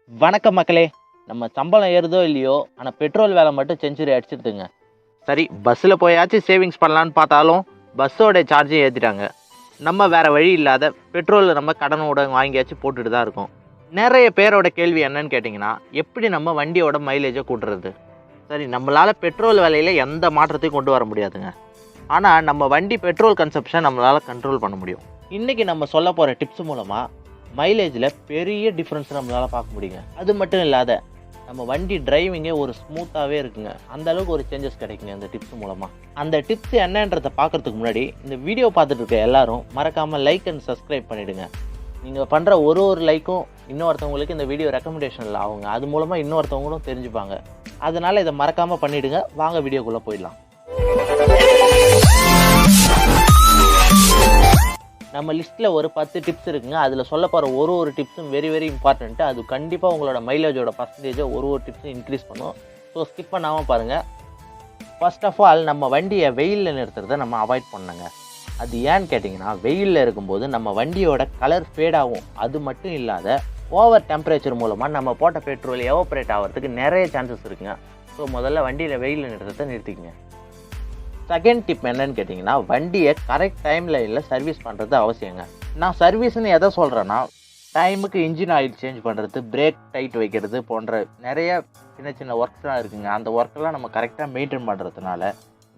வணக்கம் மக்களே. நம்ம சம்பளம் ஏறுதோ இல்லையோ, ஆனால் பெட்ரோல் வேலை மட்டும் செஞ்சுரி அடிச்சிடுதுங்க. சரி, பஸ்ஸில் போயாச்சும் சேவிங்ஸ் பண்ணலான்னு பார்த்தாலும் பஸ்ஸோட சார்ஜும் ஏற்றிட்டாங்க. நம்ம வேறு வழி இல்லாத பெட்ரோலில் நம்ம கடனோட வாங்கியாச்சும் போட்டுட்டு தான் இருக்கோம். நிறைய பேரோட கேள்வி என்னன்னு கேட்டிங்கன்னா, எப்படி நம்ம வண்டியோட மைலேஜை கூட்டுறது? சரி, நம்மளால் பெட்ரோல் விலையில் எந்த மாற்றத்தையும் கொண்டு வர முடியாதுங்க. ஆனால் நம்ம வண்டி பெட்ரோல் கன்சப்ஷன் நம்மளால் கண்ட்ரோல் பண்ண முடியும். இன்றைக்கி நம்ம சொல்ல போகிற டிப்ஸ் மூலமாக மைலேஜில் பெரிய டிஃப்ரென்ஸ் நம்மளால் பார்க்க முடியுங்க. அது மட்டும் இல்லாத நம்ம வண்டி டிரைவிங்கே ஒரு ஸ்மூத்தாகவே இருக்குங்க. அந்த அளவுக்கு ஒரு சேஞ்சஸ் கிடைக்குங்க இந்த டிப்ஸ் மூலமாக. அந்த டிப்ஸ் என்னன்றதை பார்க்குறதுக்கு முன்னாடி இந்த வீடியோ பார்த்துட்டு இருக்க எல்லாரும் மறக்காமல் லைக் அண்ட் சப்ஸ்கிரைப் பண்ணிவிடுங்க. நீங்கள் பண்ணுற ஒரு லைக்கும் இன்னொருத்தவங்களுக்கு இந்த வீடியோ ரெக்கமெண்டேஷனில் ஆகுங்க. அது மூலமாக இன்னொருத்தவங்களும் தெரிஞ்சுப்பாங்க. அதனால் இதை மறக்காமல் பண்ணிவிடுங்க. வாங்க வீடியோக்குள்ளே போயிடலாம். நம்ம லிஸ்ட்டில் ஒரு 10 டிப்ஸ் இருக்குங்க. அதில் சொல்ல போகிற ஒரு டிப்ஸும் வெரி வெரி இம்பார்ட்டண்ட்டு. அது கண்டிப்பாக உங்களோட மைலேஜோட பர்சன்டேஜை ஒரு டிப்ஸும் இன்க்ரீஸ் பண்ணும். ஸோ ஸ்கிப் பண்ணாமல் பாருங்கள். ஃபர்ஸ்ட் ஆஃப் ஆல், நம்ம வண்டியை வெயிலில் நிறுத்துறதை நம்ம அவாய்ட் பண்ணுங்க. அது ஏன்னு கேட்டிங்கன்னா, வெயிலில் இருக்கும்போது நம்ம வண்டியோட கலர் ஃபேட் ஆகும். அது மட்டும் இல்லாத ஓவர் டெம்பரேச்சர் மூலமாக நம்ம போட்ட பெட்ரோல் எவாப்ரேட் ஆகிறதுக்கு நிறைய சான்சஸ் இருக்குங்க. ஸோ முதல்ல வண்டியில் வெயிலில் நிறுத்துறதை நிறுத்திக்கங்க. செகண்ட் டிப் என்னன்னு கேட்டிங்கன்னா, வண்டியை கரெக்ட் டைம் லைனில் சர்வீஸ் பண்ணுறது அவசியங்க. நான் சர்வீஸ்ன்னு எதை சொல்கிறேன்னா, டைமுக்கு இன்ஜின் ஆயில் சேஞ்ச் பண்ணுறது, பிரேக் டைட் வைக்கிறது போன்ற நிறைய சின்ன சின்ன ஒர்க்ஸ்லாம் இருக்குங்க. அந்த ஒர்க்கெல்லாம் நம்ம கரெக்டாக மெயின்டைன் பண்ணுறதுனால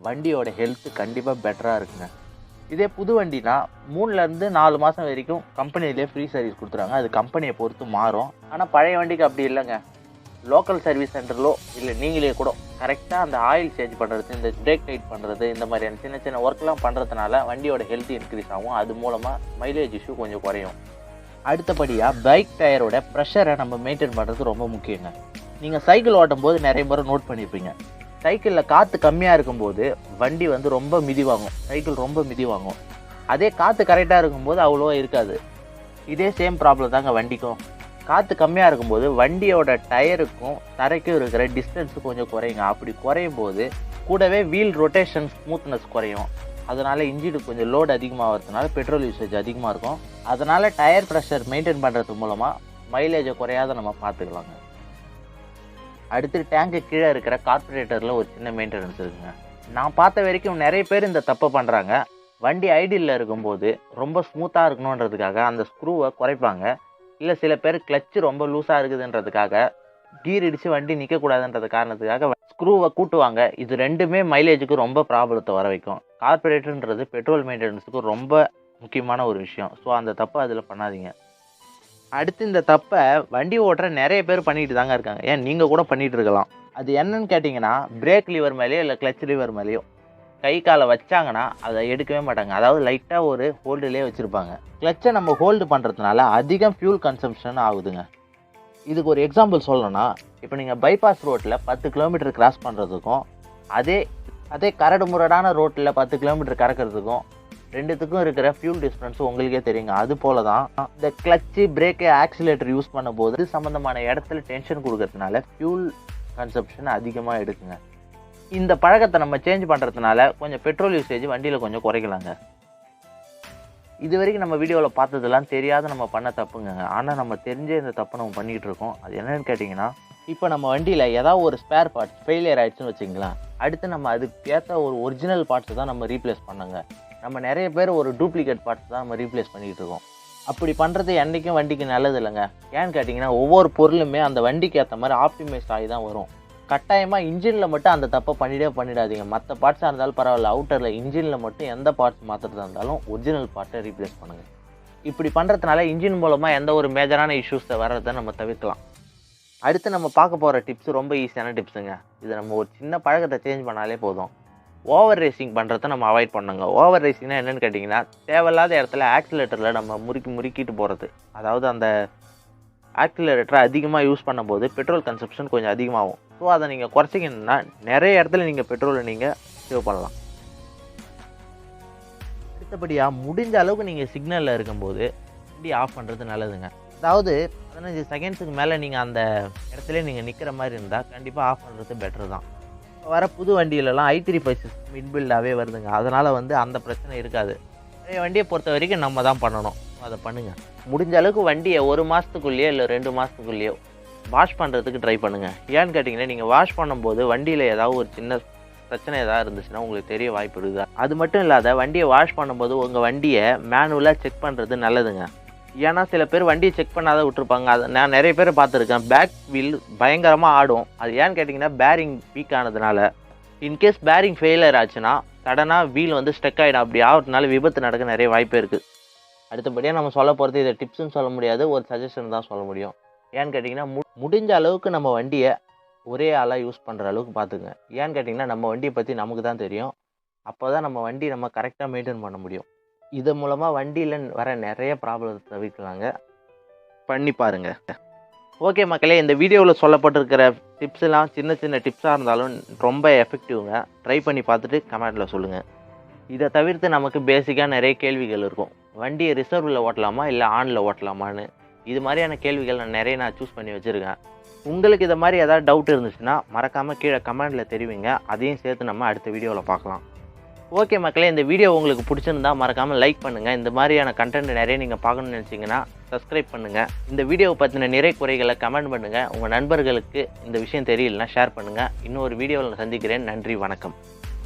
வண்டியோட ஹெல்த்து கண்டிப்பாக பெட்டராக இருக்குங்க. இதே புது வண்டினா 3லேருந்து 4 மாதம் வரைக்கும் கம்பெனிலே ஃப்ரீ சர்வீஸ் கொடுத்துறாங்க. அது கம்பெனியை பொறுத்து மாறும். ஆனால் பழைய வண்டிக்கு அப்படி இல்லைங்க. லோக்கல் சர்வீஸ் சென்டரிலோ இல்லை நீங்களே கூட கரெக்டாக அந்த ஆயில் சேஞ்ச் பண்ணுறது, இந்த பிரேக் டைட் பண்ணுறது, இந்த மாதிரியான சின்ன சின்ன ஒர்க்லாம் பண்ணுறதுனால வண்டியோட ஹெல்த் இன்க்ரீஸ் ஆகும். அது மூலமாக மைலேஜ் இஷ்யூ கொஞ்சம் குறையும். அடுத்தபடியாக பைக் டயரோட ப்ரெஷரை நம்ம மெயின்டைன் பண்ணுறது ரொம்ப முக்கியங்க. நீங்கள் சைக்கிள் ஓட்டும் போது நிறைய முறை நோட் பண்ணியிருப்பீங்க. சைக்கிளில் காற்று கம்மியாக இருக்கும்போது வண்டி ரொம்ப மிதிவாகும், சைக்கிள் ரொம்ப மிதிவாகும். அதே காற்று கரெக்டாக இருக்கும்போது அவ்வளோவா இருக்காது. இதே சேம் ப்ராப்ளம் தாங்க வண்டிக்கும். காற்று கம்மியாக இருக்கும்போது வண்டியோட டயருக்கும் தரைக்கும் இருக்கிற டிஸ்டன்ஸு கொஞ்சம் குறையுங்க. அப்படி குறையும் போது கூடவே வீல் ரொட்டேஷன் ஸ்மூத்னஸ் குறையும். அதனால் இன்ஜினுக்கு கொஞ்சம் லோடு அதிகமாகிறதுனால பெட்ரோல் யூசேஜ் அதிகமாக இருக்கும். அதனால் டயர் ப்ரெஷர் மெயின்டைன் பண்ணுறது மூலமாக மைலேஜை குறையாத நம்ம பார்த்துக்கலாங்க. அடுத்து டேங்க்கு கீழே இருக்கிற கார்பரேட்டரில் ஒரு சின்ன மெயின்டெனன்ஸ் இருக்குங்க. நான் பார்த்த வரைக்கும் நிறைய பேர் இந்த தப்பை பண்ணுறாங்க. வண்டி ஐடியில் இருக்கும்போது ரொம்ப ஸ்மூத்தாக இருக்கணுன்றதுக்காக அந்த ஸ்க்ரூவை குறைப்பாங்க. இல்லை சில பேர் கிளச்சு ரொம்ப லூஸாக இருக்குதுன்றதுக்காக, கீர் இடித்து வண்டி நிற்கக்கூடாதுன்றது காரணத்துக்காக ஸ்க்ரூவை கூட்டுவாங்க. இது ரெண்டுமே மைலேஜுக்கு ரொம்ப ப்ராப்ளத்தை வர வைக்கும். கார்பரேட்டர்ன்றது பெட்ரோல் மெயின்டெனன்ஸுக்கு ரொம்ப முக்கியமான ஒரு விஷயம். ஸோ அந்த தப்பை அதில் பண்ணாதீங்க. அடுத்து இந்த தப்பை வண்டி ஓட்டுற நிறைய பேர் பண்ணிட்டு தாங்க இருக்காங்க. ஏன் நீங்கள் கூட பண்ணிகிட்டு இருக்கலாம். அது என்னன்னு கேட்டிங்கன்னா, பிரேக் லிவர் மேலேயோ இல்லை கிளச் லிவர் மேலேயோ கை காலை வச்சாங்கன்னா அதை எடுக்கவே மாட்டாங்க. அதாவது லைட்டாக ஒரு ஹோல்டுலேயே வச்சுருப்பாங்க. கிளச்சை நம்ம ஹோல்டு பண்ணுறதுனால அதிகம் ஃபியூல் கன்சம்ஷன் ஆகுதுங்க. இதுக்கு ஒரு எக்ஸாம்பிள் சொல்லணும்னா, இப்போ நீங்கள் பைபாஸ் ரோட்டில் 10 கிலோமீட்டர் கிராஸ் பண்ணுறதுக்கும் அதே கரடு முரடான ரோட்டில் 10 கிலோமீட்டர் கறக்கிறதுக்கும் ரெண்டுத்துக்கும் இருக்கிற ஃபியூல் டிஃப்ரென்ஸ் உங்களுக்கே தெரியுங்க. அது போல தான் இந்த கிளச்சு, பிரேக்கு, ஆக்சிலேட்டர் யூஸ் பண்ணும்போது சம்மந்தமான இடத்துல டென்ஷன் கொடுக்கறதுனால ஃபியூல் கன்சப்ஷன் அதிகமாக எடுக்குங்க. இந்த பழக்கத்தை நம்ம சேஞ்ச் பண்ணுறதுனால கொஞ்சம் பெட்ரோல் யூசேஜ் வண்டியில் கொஞ்சம் குறைக்கலாங்க. இது வரைக்கும் நம்ம வீடியோவில் பார்த்ததெல்லாம் தெரியாத நம்ம பண்ண தப்புங்க. ஆனால் நம்ம தெரிஞ்ச இந்த தப்பை நம்ம பண்ணிகிட்டு இருக்கோம். அது என்னென்னு கேட்டிங்கன்னா, இப்போ நம்ம வண்டியில் ஏதாவது ஒரு ஸ்பேர் பார்ட்ஸ் ஃபெயிலியர் ஆகிடுச்சுன்னு வச்சுங்களேன், அடுத்து நம்ம அதுக்கேற்ற ஒரு ஒரிஜினல் பார்ட்ஸை தான் நம்ம ரீப்ளேஸ் பண்ணுங்க. நம்ம நிறைய பேர் ஒரு டூப்ளிகேட் பார்ட்ஸ் தான் நம்ம ரீப்ளேஸ் பண்ணிகிட்டு இருக்கோம். அப்படி பண்ணுறது என்றைக்கும் வண்டிக்கு நல்லது இல்லைங்க. ஏன்னு கேட்டிங்கன்னா, ஒவ்வொரு பொருளுமே அந்த வண்டிக்கு ஏற்ற மாதிரி ஆப்டிமைஸ் ஆகி தான் வரும். கட்டாயமாக இன்ஜினில் மட்டும் அந்த தப்பை பண்ணிடாதீங்க. மற்ற பார்ட்ஸாக இருந்தாலும் பரவாயில்ல, அவுட்டரில் இன்ஜினில் மட்டும் எந்த பார்ட்ஸ் மாற்றுறதா இருந்தாலும் ஒரிஜினல் பார்ட்டை ரீப்ளேஸ் பண்ணுங்கள். இப்படி பண்ணுறதுனால இன்ஜின் மூலமாக எந்த ஒரு மேஜரான இஷ்யூஸை வர்றதை நம்ம தவிர்க்கலாம். அடுத்து நம்ம பார்க்க போகிற டிப்ஸ் ரொம்ப ஈஸியான டிப்ஸுங்க. இதை நம்ம ஒரு சின்ன பழக்கத்தை சேஞ்ச் பண்ணாலே போதும். ஓவர் ரேசிங் பண்ணுறதை நம்ம அவாய்ட் பண்ணுங்க. ஓவர் ரேசிங்னா என்னென்னு கேட்டிங்கன்னா, தேவையில்லாத இடத்துல ஆக்சிலேட்டரில் நம்ம முறுக்கிட்டு போகிறது. அதாவது அந்த ஆக்சிலரேட்டரை அதிகமாக யூஸ் பண்ணும்போது பெட்ரோல் கன்சப்ஷன் கொஞ்சம் அதிகமாகும். ஸோ அதை நீங்கள் குறைச்சிங்கன்னா நிறைய இடத்துல நீங்கள் பெட்ரோலை நீங்கள் சேவ் பண்ணலாம். அடுத்தபடியாக முடிஞ்ச அளவுக்கு நீங்கள் சிக்னலில் இருக்கும்போது வண்டி ஆஃப் பண்ணுறது நல்லதுங்க. அதாவது 15 செகண்ட்ஸுக்கு மேலே நீங்கள் அந்த இடத்துல நீங்கள் நிற்கிற மாதிரி இருந்தால் கண்டிப்பாக ஆஃப் பண்ணுறது பெட்டர் தான். இப்போ வர புது வண்டியிலலாம் i3 சிஸ்டம் இன்பில்டாகவே வருதுங்க. அதனால் அந்த பிரச்சனை இருக்காது. பழைய வண்டியை பொறுத்த வரைக்கும் நம்ம தான் பண்ணணும். அதை பண்ணுங்கள். முடிஞ்ச அளவுக்கு வண்டியை 1 மாதத்துக்குள்ளேயோ இல்லை 2 மாதத்துக்குள்ளேயோ வாஷ் பண்ணுறதுக்கு ட்ரை பண்ணுங்கள். ஏன்னு கேட்டிங்கன்னா, நீங்கள் வாஷ் பண்ணும்போது வண்டியில் ஏதாவது ஒரு சின்ன பிரச்சனை ஏதாவது இருந்துச்சுன்னா உங்களுக்கு தெரிய வாய்ப்பு இருக்குது. அது மட்டும் இல்லாத வண்டியை வாஷ் பண்ணும்போது உங்கள் வண்டியை மேனுவலாக செக் பண்ணுறது நல்லதுங்க. ஏன்னா சில பேர் வண்டியை செக் பண்ணாத விட்டுருப்பாங்க. அதை நான் நிறைய பேர் பார்த்துருக்கேன். பேக் வீல் பயங்கரமாக ஆடும். அது ஏன்னு கேட்டிங்கன்னா பேரிங் வீக் ஆனதுனால. இன்கேஸ் பேரிங் ஃபெயிலியர் ஆச்சுன்னா சடனாக வீல் வந்து ஸ்டக் ஆகிடும். அப்படி ஆகிறதுனால விபத்து நடக்க நிறைய வாய்ப்பு இருக்குது. அடுத்தபடியாக நம்ம சொல்ல போகிறது இதை டிப்ஸ்ன்னு சொல்ல முடியாது, ஒரு சஜஷன் தான் சொல்ல முடியும். ஏன்னு கேட்டிங்கன்னா முடிஞ்ச அளவுக்கு நம்ம வண்டியை ஒரே ஆளாக யூஸ் பண்ணுற அளவுக்கு பார்த்துக்குங்க. ஏன்னு கேட்டிங்கன்னா நம்ம வண்டியை பற்றி நமக்கு தான் தெரியும். அப்போ தான் நம்ம வண்டி நம்ம கரெக்டாக மெயின்டைன் பண்ண முடியும். இது மூலமாக வண்டியில் வர நிறைய ப்ராப்ளம் தவிர்க்கலாங்க. பண்ணி பாருங்க. ஓகே மக்களே, இந்த வீடியோவில் சொல்லப்பட்டிருக்கிற டிப்ஸ்லாம் சின்ன சின்ன டிப்ஸாக இருந்தாலும் ரொம்ப எஃபெக்டிவ்ங்க. ட்ரை பண்ணி பார்த்துட்டு கமெண்ட்டில் சொல்லுங்கள். இதை தவிர்த்து நமக்கு பேசிக்காக நிறைய கேள்விகள் இருக்கும். வண்டியை ரிசர்வில் ஓட்டலாமா இல்லை ஆனில் ஓட்டலாமான்னு. இது மாதிரியான கேள்விகள் நான் சூஸ் பண்ணி வச்சுருக்கேன். உங்களுக்கு இதை மாதிரி ஏதாவது டவுட் இருந்துச்சுன்னா மறக்காமல் கீழே கமெண்ட்டில் தெரிவிங்க. அதையும் சேர்த்து நம்ம அடுத்த வீடியோவில் பார்க்கலாம். ஓகே மக்களே, இந்த வீடியோ உங்களுக்கு பிடிச்சிருந்தா மறக்காமல் லைக் பண்ணுங்கள். இந்த மாதிரியான கண்டென்ட் நிறைய நீங்கள் பார்க்கணும்னு நினச்சிங்கன்னா சப்ஸ்கிரைப் பண்ணுங்கள். இந்த வீடியோவை பற்றின நிறை குறைகளை கமெண்ட் பண்ணுங்கள். உங்கள் நண்பர்களுக்கு இந்த விஷயம் தெரியலனா ஷேர் பண்ணுங்கள். இன்னொரு வீடியோவில் சந்திக்கிறேன். நன்றி, வணக்கம்.